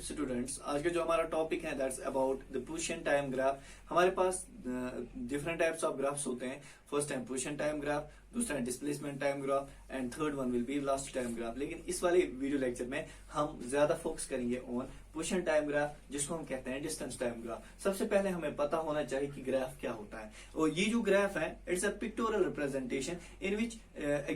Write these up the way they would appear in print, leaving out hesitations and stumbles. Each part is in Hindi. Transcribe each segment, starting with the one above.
स्टूडेंट्स, आज का जो हमारा टॉपिक है that's about the position time graph. हमारे पास डिफरेंट टाइप्स ऑफ ग्राफ्स होते हैं। First time position time graph, दूसरा है displacement time graph and third one will be velocity time graph. लेकिन इस वाले वीडियो लेक्चर में हम ज्यादा फोकस करेंगे ऑन पोजीशन टाइम ग्राफ, जिसको हम कहते हैं डिस्टेंस टाइम ग्राफ। सबसे पहले हमें पता होना चाहिए कि ग्राफ क्या होता है। और ये जो ग्राफ है it's a pictorial representation in which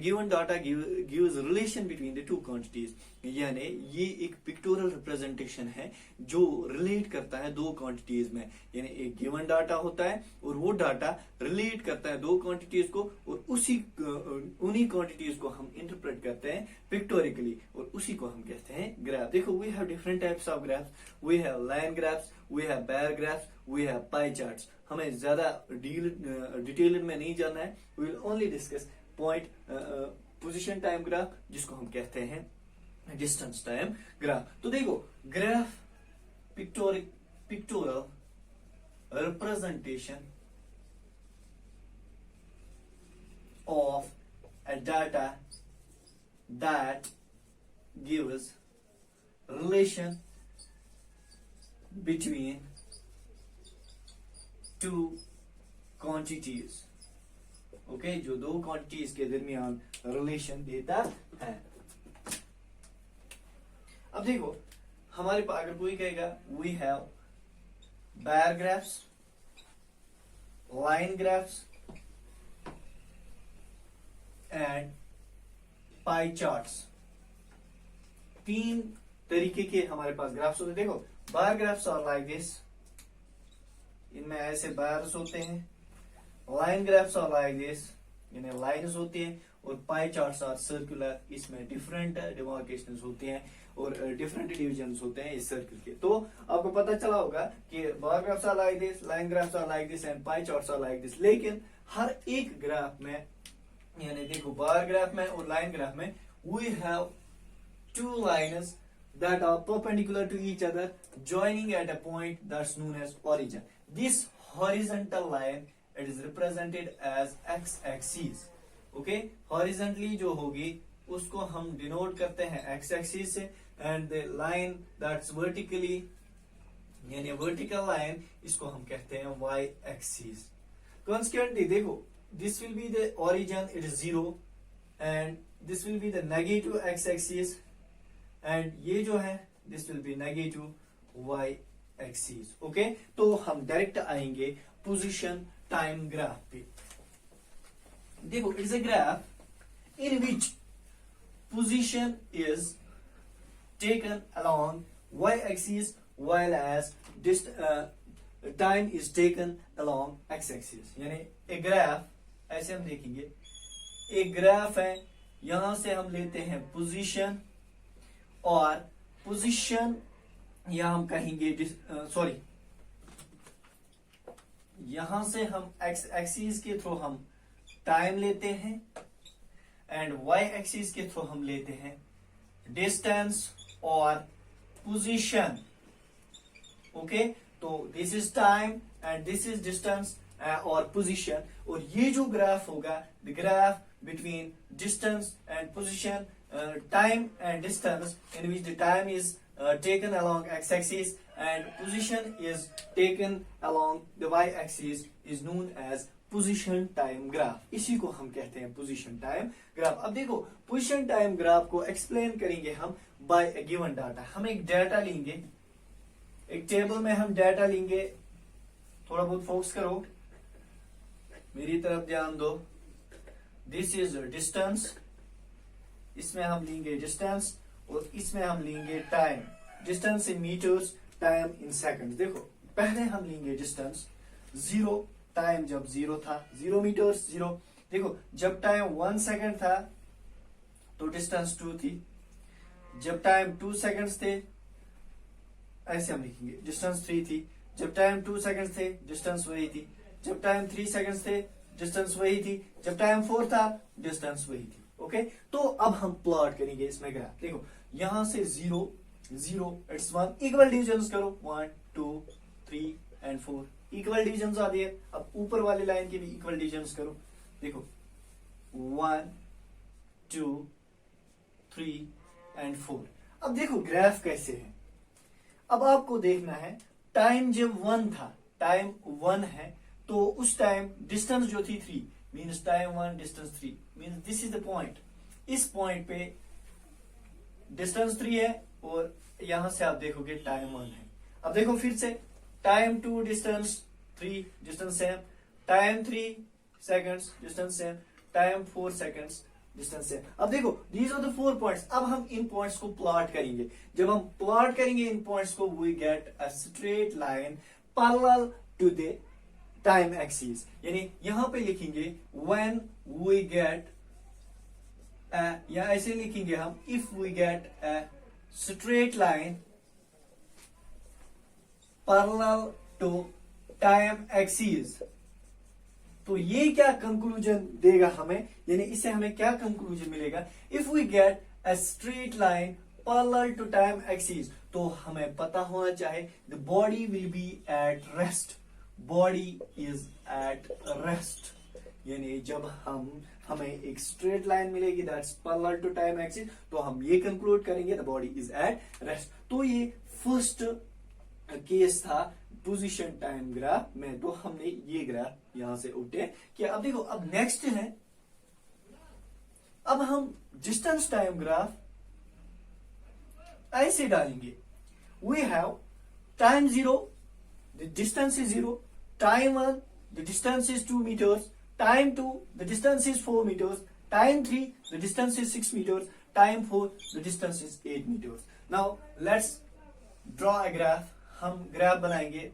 given data gives relation between the two quantities. यानी ये एक पिक्टोरियल रिप्रेजेंटेशन है जो रिलेट करता है दो क्वांटिटीज में। यानी एक गिवन डाटा होता है और वो डाटा रिलेट करता है दो क्वांटिटीज को, और उन्हीं क्वांटिटीज को हम इंटरप्रेट करते हैं पिक्टोरिकली, और उसी को हम कहते हैं ग्राफ। देखो, we have different types of graphs. We have line graphs, we have bar graphs, we have pie charts. हमें ज्यादा डिटेल में नहीं जाना है। We will only discuss point position time graph, जिसको हम कहते हैं डिस्टेंस टाइम ग्राफ। तो देखो, graph pictorial representation of a data that gives relation between two quantities. Okay, जो दो क्वांटिटीज के दरमियान रिलेशन देता है। अब देखो, हमारे पास अगर कोई कहेगा we have bar graphs, line graphs and pie charts, तीन तरीके के हमारे पास ग्राफ्स होते हैं। देखो, bar graphs are like this, इनमें ऐसे बार्स होते हैं। Line graphs are like this, इनमें लाइन्स होती हैं। और पाई चार्ट्स आर सर्कुलर, इसमें डिफरेंट डिमार्केशंस होते हैं और डिफरेंट डिविजन्स होते हैं इस सर्कल के। तो आपको पता चला होगा कि bar graphs are like this, line graphs are like this and pie charts are like this. लेकिन हर एक ग्राफ में, यानी देखो, बार ग्राफ में और लाइन ग्राफ में we have two lines that are perpendicular to each other joining at a point that's known as origin. This horizontal line, it is represented as x-axis. Okay, horizontally जो होगी उसको हम डिनोट करते हैं x-axis से, and the line that's vertically, यानी vertical line, इसको हम कहते हैं y-axis. Consequently देखो, this will be the origin, it is 0, and this will be the negative x-axis, and ये जो है this will be negative y axis. Okay, तो हम डायरेक्ट आएंगे पोजीशन टाइम ग्राफ पे। देखो, it's a graph in which position is taken along y axis while as time is taken along x axis. यानी एक ग्राफ ऐसे हम देखेंगे, एक ग्राफ है, यहां से हम लेते हैं पोजीशन, और पोजीशन या हम कहेंगे सॉरी, यहां से हम एक्स एक्सिस के थ्रू हम टाइम लेते हैं, एंड वाई एक्सिस के थ्रू हम लेते हैं डिस्टेंस और पोजीशन। ओके, तो this is time and this is distance और पोजीशन। और ये जो ग्राफ होगा, the graph between distance and position, time and distance, in which the time is taken along x-axis and position is taken along the y-axis, is known as position time graph. इसी को हम कहते हैं position time graph. अब देखो, position time graph को explain करेंगे हम by a given data. हम एक डाटा लेंगे, एक टेबल में हम डाटा लेंगे। थोड़ा बहुत फोकस करो, मेरी तरफ ध्यान दो। दिस इज डिस्टेंस, इसमें हम लेंगे डिस्टेंस, और इसमें हम लेंगे time. Distance in metres, time in seconds. देखो, पहले हम लेंगे डिस्टेंस 0, टाइम जब 0 था, 0 मीटर्स 0। देखो, जब टाइम 1 सेकंड था तो डिस्टेंस 2 थी। जब टाइम 2 सेकंड्स थे, ऐसे हम लिखेंगे, डिस्टेंस 3 थी। जब टाइम 2 सेकंड्स थे, डिस्टेंस वही थी। जब टाइम 3 सेकंड्स थे, डिस्टेंस वही थी। जब टाइम 4 था, डिस्टेंस वही थी। ओके, तो अब हम प्लॉट करेंगे इसमें ग्राफ। देखो, यहां से 0 0 इट्स 1, इक्वल डिविजन्स करो, 1 2 3 एंड 4 इक्वल डिविजन्स आ दिए। अब ऊपर वाली लाइन के भी इक्वल डिविजन्स करो। देखो, 1 2 3 एंड 4। अब देखो ग्राफ कैसे है। अब आपको देखना है टाइम जब 1 था, टाइम 1 है, तो उस टाइम डिस्टेंस जो थी 3, means time 1 distance 3, means this is the point. इस पॉइंट पे डिस्टेंस 3 है और यहां से आप देखोगे टाइम 1 है। अब देखो फिर से, time 2 distance 3 distance same, time 3 seconds distance same, time 4 seconds distance same. अब देखो दीज आर द 4 पॉइंट्स। अब हम इन पॉइंट्स को प्लॉट करेंगे। जब हम प्लॉट करेंगे इन पॉइंट्स को, we get a straight line parallel to the time axis. यानी यहां पे लिखेंगे व्हेन वी गेट, या ऐसे लिखेंगे हम, if we get a straight line parallel to time axis, तो ये क्या कंक्लूजन देगा हमें, यानी इससे हमें क्या कंक्लूजन मिलेगा? If we get a straight line parallel to time axis, तो हमें पता होना चाहिए the body will be at rest, body is at rest. यानी जब हमें एक स्ट्रेट लाइन मिलेगी that's parallel to time axis, तो हम ये कंक्लूड करेंगे the body is at rest. तो ये फर्स्ट केस था पोजीशन टाइम ग्राफ में। तो हमने ये ग्राफ यहां से उठे कि अब देखो, अब नेक्स्ट है, अब हम डिस्टेंस टाइम ग्राफ ऐसे डालेंगे। We have time 0, the distance is 0, time 1 the distance is 2 meters, time 2 the distance is 4 meters, time 3 the distance is 6 meters, time 4 the distance is 8 meters। Now let's draw a graph. हम ग्राफ बनाएंगे।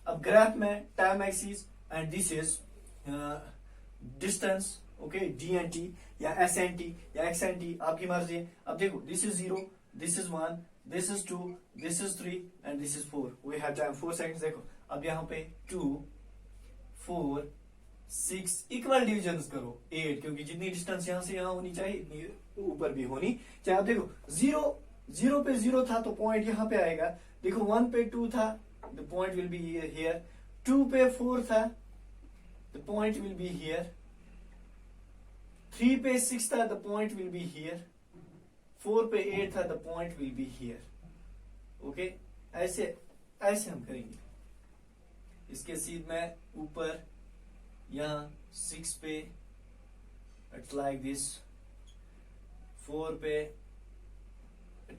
अब ग्राफ में time axis and this is distance, okay, D and T या एस एंड टी या एक्स एंड टी, आपकी मर्जी है। अब देखो this is 0, this is 1, this is 2, this is 3 and this is 4। We have time 4 seconds. देखो अब यहाँ पे 2, 4, 6 इक्वल डिविजन्स करो 8, क्योंकि जितनी डिस्टेंस यहां से यहां होनी चाहिए इतनी ऊपर भी होनी चाहिए। अब देखो 0 पे 0 था तो पॉइंट यहां पे आएगा। देखो 1 पे 2 था, the point will be here, 2 पे 4 था, the point will be here, 3 पे 6 था, the point will be here, 4 पे 8 था, the point will be here। Okay, ऐसे हम करेंगे। इसके सीध में ऊपर यहां 6 पे इट्स लाइक दिस, 4 पे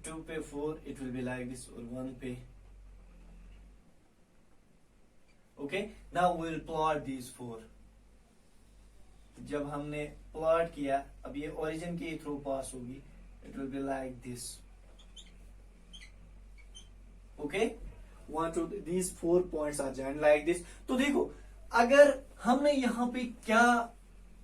2 पे 4 it will be like this, और 1 पे। Okay, now we will plot these 4। जब हमने प्लॉट किया, अब ये ओरिजिन के थ्रू पास होगी, it will be like this। Okay, 1 2 these 4 points are joined like this। तो देखो अगर हमने यहां पे क्या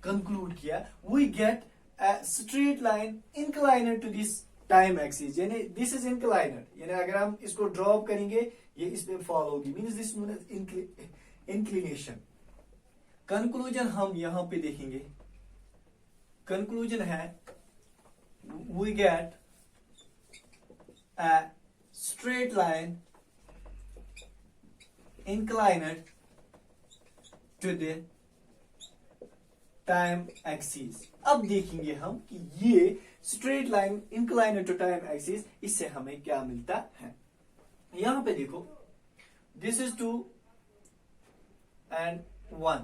कंक्लूड किया, we get a straight line inclined to this time axis, यानी दिस इज इंक्लाइनड, यानी अगर हम इसको ड्रॉप करेंगे ये इस पे फॉल होगी, मींस दिस इंक्लिनेशन। कंक्लूजन हम यहां पे देखेंगे। कंक्लूजन है we get a straight line inclined to the time axis. अब देखेंगे हम कि ये straight line inclined to time axis, इससे हमें क्या मिलता है। यहां पे देखो दिस इज 2 एंड 1,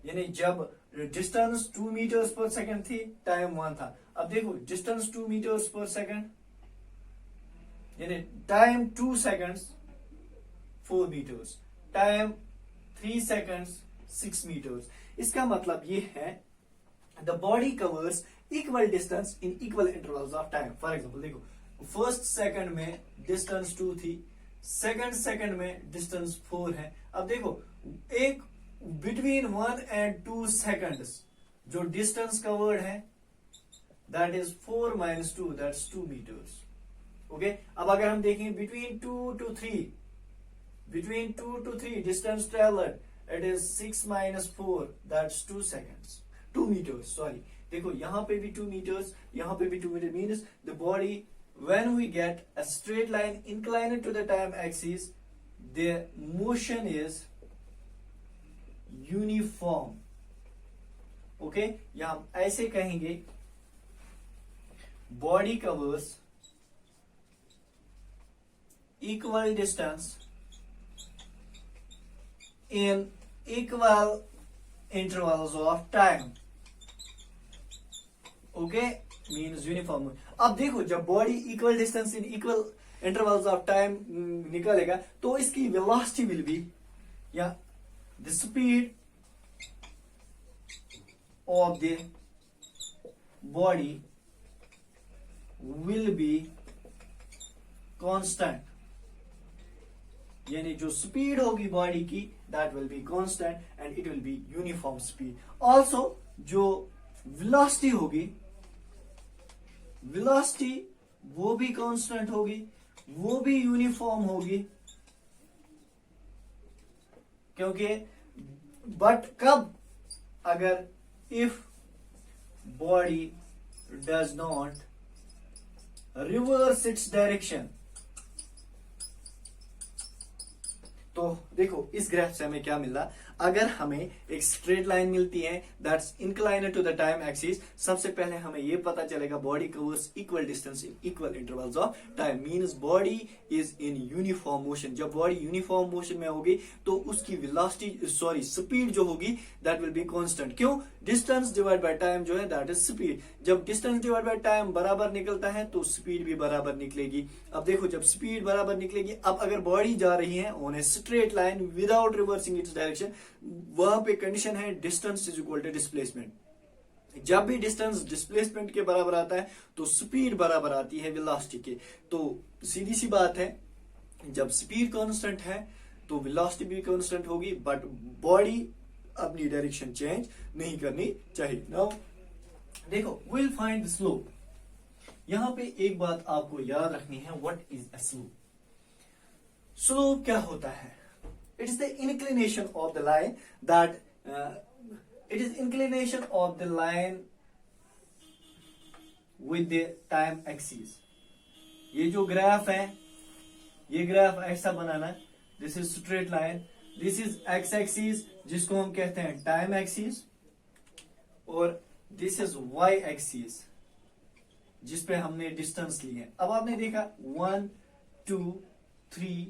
यानी जब डिस्टेंस 2 meters per second थी, टाइम 1 था। अब देखो डिस्टेंस 2 meters per second, यानी time 2 seconds 4 meters, time 3 seconds 6 meters। इसका मतलब ये है the body covers equal distance in equal intervals of time. For example देखो फर्स्ट सेकंड में डिस्टेंस 2 थी, सेकंड में डिस्टेंस 4 है। अब देखो एक बिटवीन 1 and 2 seconds जो डिस्टेंस कवर्ड है that is 4 minus 2, that's 2 meters। Okay, अब अगर हम देखें between 2 to 3 distance travelled, it is 6 minus 4, that's 2 meters, sorry. देखो यहां पे भी 2 meters, यहां पे भी 2 meters, means the body when we get a straight line inclined to the time axis, the motion is uniform। Okay, या हम ऐसे कहेंगे body covers equal distance in equal intervals of time. Okay, means uniform. अब देखो जब body equal distance in equal intervals of time निकालेगा तो इसकी वेलोसिटी विल बी या the speed of the body will be constant, यानी जो स्पीड होगी बॉडी की that will be constant and it will be uniform speed. Also जो वेलोसिटी होगी, वेलोसिटी वो भी कांस्टेंट होगी, वो भी यूनिफॉर्म होगी, क्योंकि बट कब, अगर if body does not reverse its direction. तो देखो इस ग्राफ से हमें क्या मिल रहा, अगर हमें एक स्ट्रेट लाइन मिलती है that's inclined to the time axis, सबसे पहले हमें यह पता चलेगा body covers equal distance in equal intervals of time, means body is in uniform motion. जब बॉडी यूनिफॉर्म मोशन में होगी तो उसकी वेलोसिटी सॉरी स्पीड जो होगी दैट विल बी कांस्टेंट. क्यों? डिस्टेंस डिवाइड बाय टाइम जो है दैट इज स्पीड. जब डिस्टेंस डिवाइड बाय टाइम बराबर निकलता है तो स्पीड भी बराबर निकलेगी. अब देखो जब स्पीड बराबर निकलेगी, अब अगर बॉडी जा रही है on a straight line without reversing its direction, वहां पे कंडीशन है distance is equal to displacement. जब भी डिस्टेंस डिस्प्लेसमेंट के बराबर आता है तो स्पीड बराबर आती है वेलोसिटी के. तो सीधी सी बात है, जब स्पीड कांस्टेंट है तो वेलोसिटी भी कांस्टेंट होगी, बट बॉडी अपनी डायरेक्शन चेंज नहीं करनी चाहिए. नाउ देखो विल फाइंड द स्लोप. यहां पे एक बात आपको याद रखनी है, what is a slope. Slope क्या होता है? It is the inclination of the line that it is inclination of the line with the time axis. ये जो ग्राफ है, ये ग्राफ ऐसा बनाना, this is straight line, this is X axis जिसको हम कहते हैं टाइम एक्सिस, और दिस इज वाई एक्सिस जिसपे हमने डिस्टेंस ली है. अब आपने देखा 1 2 3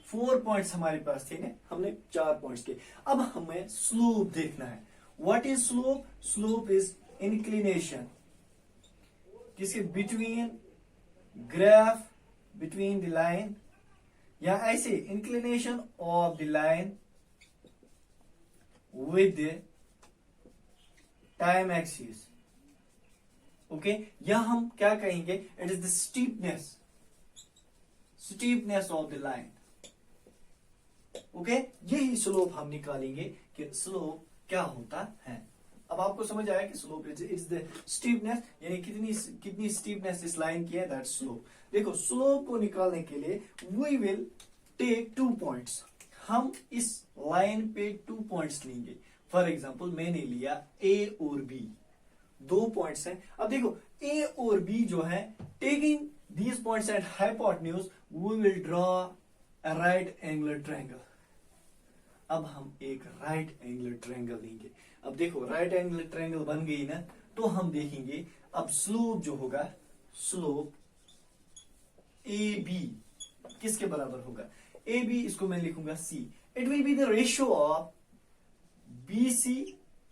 4 पॉइंट्स हमारे पास थे ना, हमने 4 पॉइंट्स के. अब हमें स्लोप देखना है. What is slope? Slope is inclination किसके between graph between the line, या ऐसे inclination of the line with the time axis. Okay, या हम क्या कहेंगे, it is the steepness of the line. Okay, यही स्लोप हम निकालेंगे कि स्लोप क्या होता है. अब आपको समझ आया कि स्लोप इज द स्टीपनेस, यानी कितनी स्टीपनेस इस लाइन की है, दैट स्लोप. देखो स्लोप को निकालने के लिए वी विल टेक 2 पॉइंट्स. हम इस लाइन पे 2 पॉइंट्स लेंगे. फॉर एग्जांपल मैंने लिया ए और बी, 2 पॉइंट्स हैं. अब देखो ए और बी जो है, taking these points at hypotenuse we will draw a right angular triangle. अब हम एक राइट एंगुलर ट्रायंगल लेंगे. अब देखो राइट एंगुलर ट्रायंगल बन गई ना, तो हम देखेंगे अब स्लोप जो होगा, स्लोप ए बी किसके बराबर होगा? ए बी, इसको मैं लिखूंगा C. It will be the ratio of B C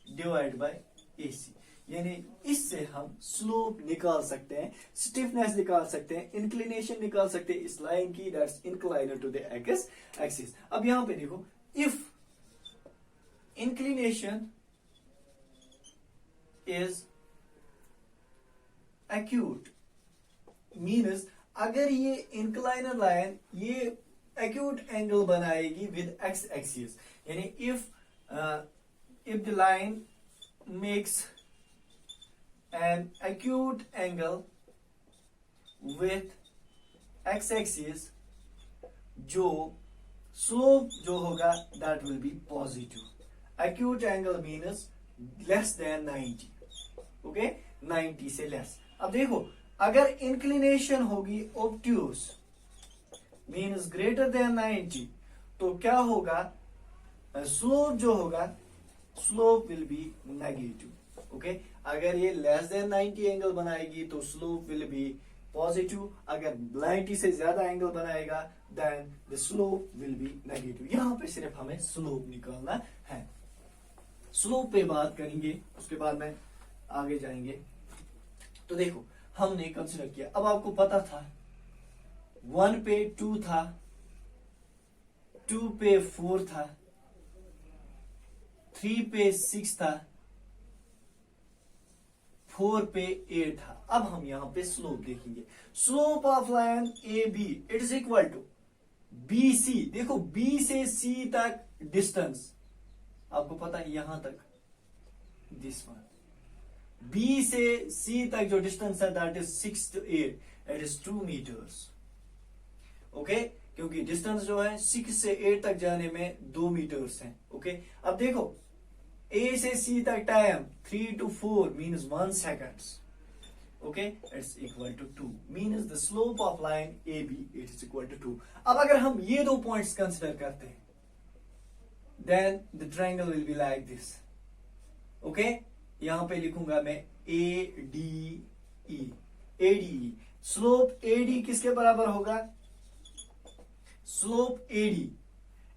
divide by A C. यानी इससे हम स्लोप निकाल सकते हैं, स्टिफनेस निकाल सकते हैं, इंक्लिनेशन निकाल सकते हैं इस लाइन की, that's inclined to the X axis. अब यहां पे देखो, if inclination is acute means अगर ये इंक्लाइनर लाइन ये acute एंगल बनाएगी विद एक्स एक्सिस, यानी if the line makes an acute angle with x axis, जो स्लोप जो होगा that will B positive. acute angle means less than 90. Okay, 90 से लेस. अब देखो अगर इंक्लिनेशन होगी ऑब्ट्यूज मीन्स ग्रेटर देन 90, तो क्या होगा, स्लोप जो होगा, slope will be negative. Okay, अगर ये लेस देन 90 एंगल बनाएगी तो स्लोप विल बी पॉजिटिव, अगर 90 से ज्यादा एंगल बनाएगा then the slope will be negative. यहां पे सिर्फ हमें स्लोप निकालना है। स्लोप पे बात करेंगे, उसके बाद में आगे जाएंगे। तो देखो हमने कंसिडर किया, अब आपको पता था 1 पे 2 था, 2 पे 4 था, 3 पे 6 था, 4 पे 8 था। अब हम यहां पे स्लोप देखेंगे। Slope of line A B it is equal to B C. देखो बी से सी तक डिस्टेंस आपको पता है, यहां तक दिस वन, बी से सी तक जो डिस्टेंस है that is 6 to 8, it is 2 metres. Okay, क्योंकि डिस्टेंस जो है 6 से 8 तक जाने में 2 मीटर्स हैं। ओके, अब देखो ए से सी तक time 3 to 4 means 1 seconds. Okay, it's equal to 2 means the slope of line AB it is equal to 2. अब अगर हम ये दो पॉइंट्स कंसिडर करते हैं then the triangle will be like this. Okay, यहां पे लिखूंगा मैं ADE. ADE स्लोप AD किसके बराबर होगा? Slope AD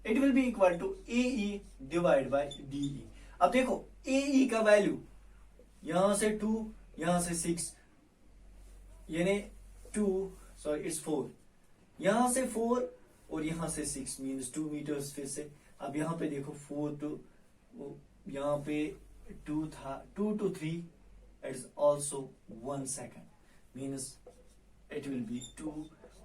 it will be equal to AE divided by DE. अब देखो AE का वैल्यू यहां से 2, यहां से 6, यानी 2 सॉरी इट्स 4, यहां से 4 और यहां से 6 मीन्स 2 मीटर्स फिर से। अब यहां पे देखो 4 to यहां पे 2 था, 2 to 3 it is also 1 second means it will be 2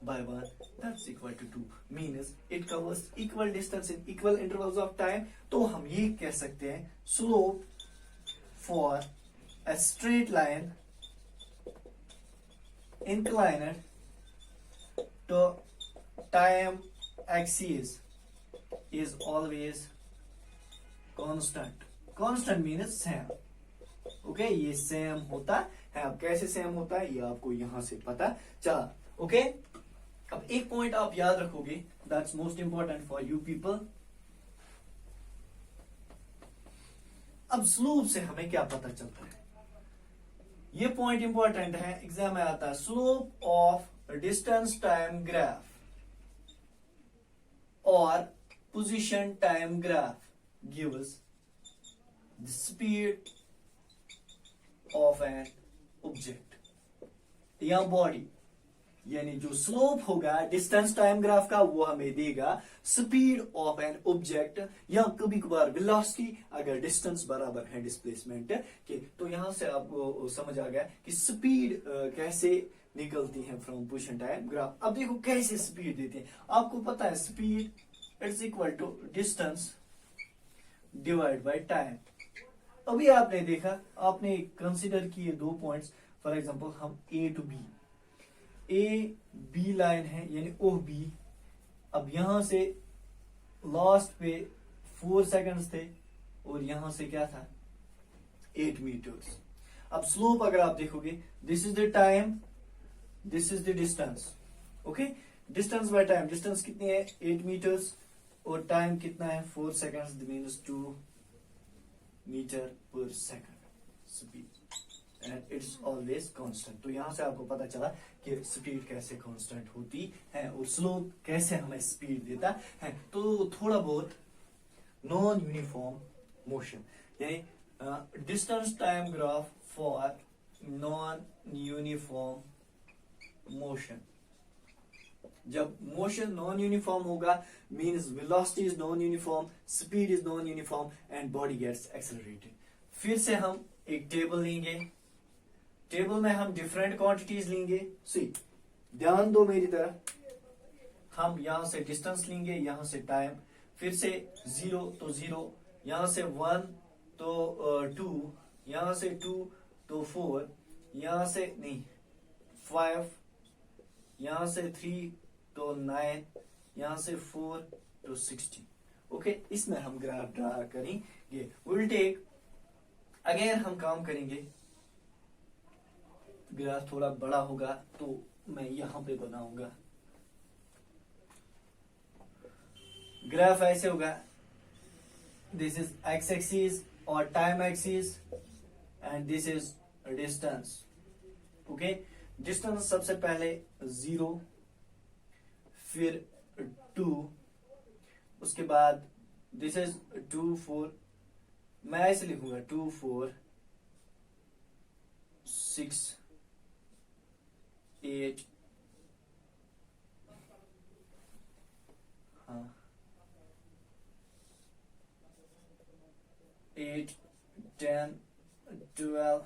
by 1 that's equal to 2 means it covers equal distance in equal intervals of time. तो हम ये कह सकते हैं slope for a straight line inclined to time axis is always constant. Constant means same. Okay, ये सेम होता है। अब कैसे सेम होता है ये आपको यहां से पता चला। ओके, अब एक पॉइंट आप याद रखोगे that's most important for you people. अब स्लोप से हमें क्या पता चलता है, ये पॉइंट इंपॉर्टेंट है, एग्जाम में आता है। Slope of distance time graph और position time graph gives the speed of an object या बॉडी। यानी जो स्लोप होगा डिस्टेंस टाइम ग्राफ का वो हमें देगा स्पीड ऑफ एन ऑब्जेक्ट या कभी कभार वेलोसिटी अगर डिस्टेंस बराबर है डिस्प्लेसमेंट के। तो यहां से आपको समझ आ गया कि स्पीड कैसे निकलती है फ्रॉम पोजीशन टाइम ग्राफ। अब देखो कैसे स्पीड देते हैं, आपको पता है speed it's equal to distance divide by time. अभी आपने देखा, आपने कंसिडर किए दो पॉइंट्स, फॉर एग्जांपल हम A to B, A B line है यानी ओ बी। अब यहां से लास्ट पे 4 सेकंड्स थे और यहां से क्या था 8 मीटर्स। अब स्लोप अगर आप देखोगे this is the time, this is the distance. Okay, distance by time, distance कितनी है 8 मीटर्स और टाइम कितना है 4 सेकंड्स मीन्स 2 मीटर पर second speed and it's always constant. तो यहां से आपको पता चला कि स्पीड कैसे कांस्टेंट होती है और स्लोप कैसे हमें स्पीड देता है। तो थोड़ा बहुत नॉन यूनिफॉर्म मोशन यानी distance time graph for non uniform motion. जब मोशन नॉन यूनिफॉर्म होगा means velocity is non uniform, speed is non uniform and body gets accelerated. फिर से हम एक टेबल लेंगे, टेबल में हम डिफरेंट क्वांटिटीज लेंगे। सी ध्यान दो मेरी तरफ, हम यहां से डिस्टेंस लेंगे, यहां से टाइम, फिर से 0 तो 0, यहां से 1 तो 2, यहां से 2 तो 4, यहां से नहीं 5, यहां से 3 तो 9, यहां से 4 तो 16। ओके, इसमें हम ग्राफ ड्रा करेंगे। विल टेक अगेन हम काम करेंगे, ग्राफ थोड़ा बड़ा होगा तो मैं यहां पे बनाऊंगा। ग्राफ ऐसे होगा, दिस इज एक्स एक्सिस और time axis and this is distance. Okay, distance सबसे पहले 0, फिर 2, उसके बाद दिस इज 2 4, मैं ऐसे लिखूंगा 2 4 6 8, हाँ 8 10 12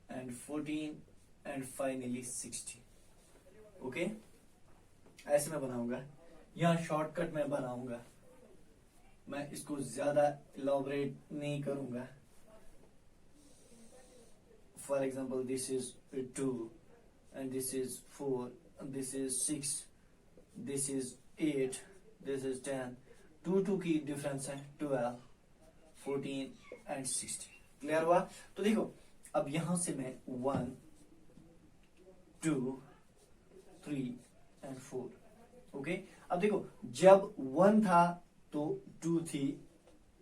and 14 and finally 16. ओके ऐसे मैं बनाऊंगा, यहाँ शॉर्टकट मैं बनाऊंगा, मैं इसको ज्यादा इलॉबरेट नहीं करूंगा. For example this is 2 and this is 4, this is 6, this is 8, this is 10. 2 की डिफरेंस है 12, 14 and 16. क्लियर हुआ? तो देखो अब यहां से मैं 1 2 3 and 4. ओके अब देखो जब 1 था तो 2 थी,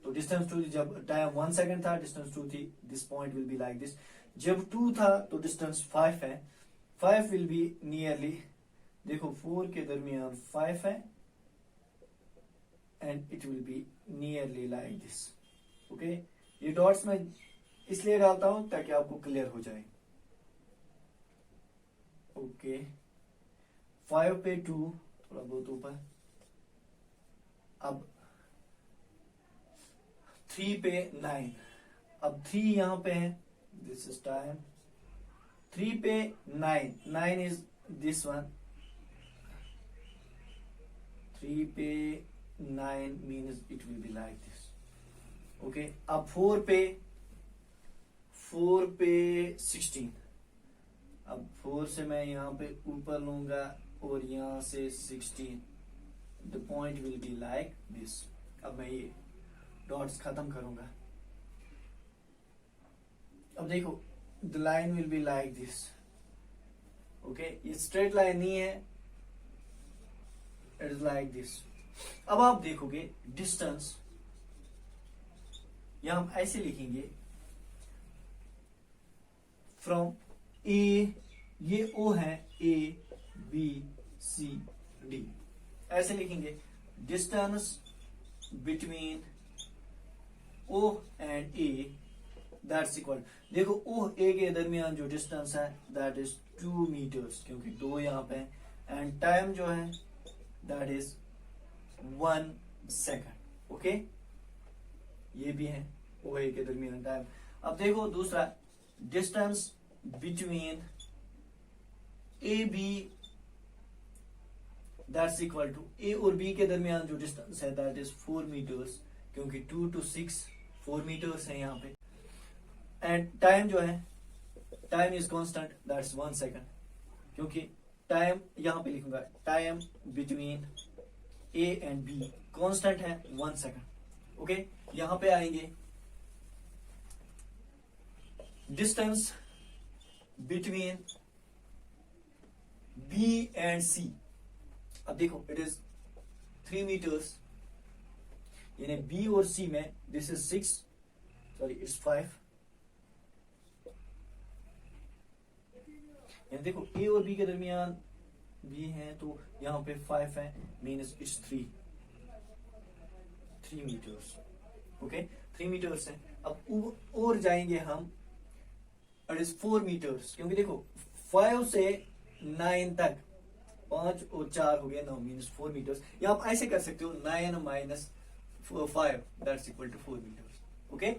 तो डिस्टेंस 2 थी. जब टाइम 1 सेकंड था डिस्टेंस 2 थी. This point will be like this. जब 2 था तो डिस्टेंस 5 है. 5 विल बी नियरली, देखो 4 के दरमियान 5 है and it will be nearly like this. Okay ये डॉट्स मैं इसलिए डालता हूं ताकि आपको क्लियर हो जाए. ओके 5 पे 2 थोड़ा बहुत ऊपर. अब 3 पे 9, अब 3 यहां पे है, दिस इज टाइम. 3 पे 9, 9 इज दिस वन. 3 पे 9 means it will be like this. Okay अब 4 पे 16. अब 4 से मैं यहां पे ऊपर लूंगा और यहां से 16. The point will be like this. अब मैं ये डॉट्स खत्म करूंगा. अब देखो the line will be like this. Okay ये स्ट्रेट लाइन नहीं है, इट इज लाइक दिस. अब आप देखोगे डिस्टेंस यहां हम ऐसे लिखेंगे फ्रॉम ए, ये ओ है, ए बी सी डी ऐसे लिखेंगे. Distance between O and A that's equal, देखो ओ ए के दरमियान जो डिस्टेंस है दैट इज 2 मीटर्स, क्योंकि 2 यहां पे है. एंड टाइम जो है दैट इज 1 सेकंड. ओके ये भी है ओ ए के दरमियान टाइम. अब देखो दूसरा distance between A B that's equal to, A और बी के दरमियान जो डिस्टेंस है दैट इज 4 मीटर्स, क्योंकि 2 to 6 4 मीटर्स है यहाँ पे. एंड टाइम जो है time is constant that's 1 second, क्योंकि टाइम यहां पे लिखूंगा time between A and be constant है 1 सेकंड. ओके यहां पे आएंगे डिस्टेंस बिटवीन बी एंड सी. अब देखो इट इज 3 मीटर्स, यानी बी और सी में दिस इज 6, सॉरी इट्स 5. यानी देखो ए और बी के दरमियान बी है तो यहां पे 5 है, means it's 3 metres. Okay 3 metres है. अब और जाएंगे हम, इट इज 4 मीटर्स, क्योंकि देखो 5 से 9 तक 5 और 4 हो गया 9 मीन्स 4 मीटर्स. या आप ऐसे कर सकते हो 9 minus 5 that's equal to 4 metres. Okay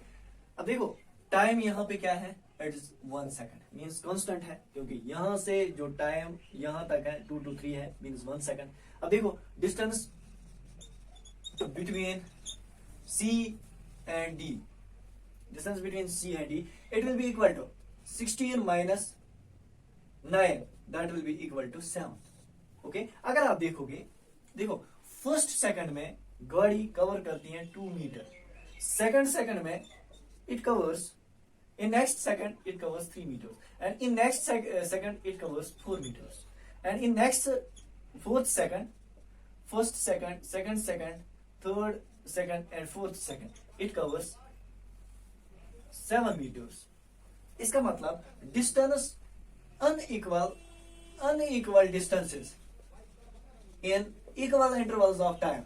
अब देखो टाइम यहां पे क्या है, it is 1 second, means constant है, क्योंकि यहां से जो टाइम यहां तक है 2 to 3 है, मीन्स 1 सेकंड. अब देखो distance between C and D, distance between C and D it will be equal to 16 minus 9 that will be equal to 7. Okay अगर आप देखोगे, देखो फर्स्ट सेकंड में गाड़ी कवर करती है 2 मीटर, सेकंड में it covers, in next second it covers 3 meters, and in next second it covers 4 meters, and in next fourth second, first second, second second, third second and fourth second it covers 7 meters. इसका मतलब distance unequal distances in equal intervals of time.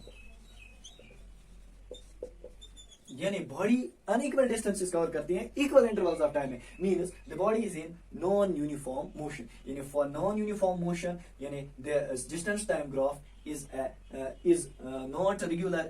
यानी बॉडी अनइक्वल डिस्टेंसेस कवर करती है इक्वल इंटरवल्स ऑफ टाइम में. Means the body is in non uniform motion. यानी फॉर नॉन यूनिफॉर्म मोशन यानी the distance time graph is not regular.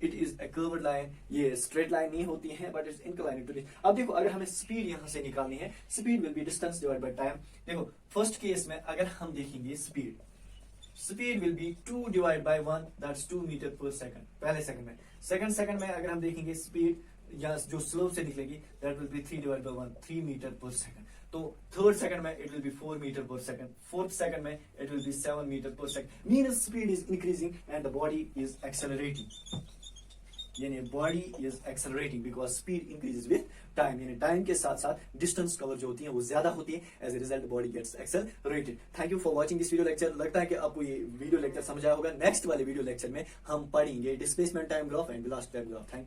It is a curved line. ये स्ट्रेट लाइन नहीं होती है but it's inclined to this. अब देखो अगर हमें स्पीड यहाँ से निकालनी है, speed will be distance divide by time. देखो फर्स्ट केस में अगर हम देखेंगे speed will be 2 divide by 1 that's 2 metre पर सेकंड. पहले सेकंड में. सेकंड में अगर हम देखेंगे स्पीड या जो स्लोप से निकलेगी that will be 3 divide by 1 3 metre पर सेकंड. तो थर्ड सेकंड में इट विल बी 4 मीटर पर सेकंड. फोर्थ सेकंड में इट विल बी 7 मीटर पर second. Means speed is increasing and the body is accelerating. यानी body is accelerating because speed increases with time. यानी टाइम के साथ साथ डिस्टेंस कवर जो होती है वो ज्यादा होती है. As a result body gets accelerated. Thank you for watching this video lecture. लगता है कि आपको ये वीडियो लेक्चर समझ आया होगा. नेक्स्ट वाले वीडियो लेक्चर में हम पढ़ेंगे displacement time graph and velocity time graph. Thank you.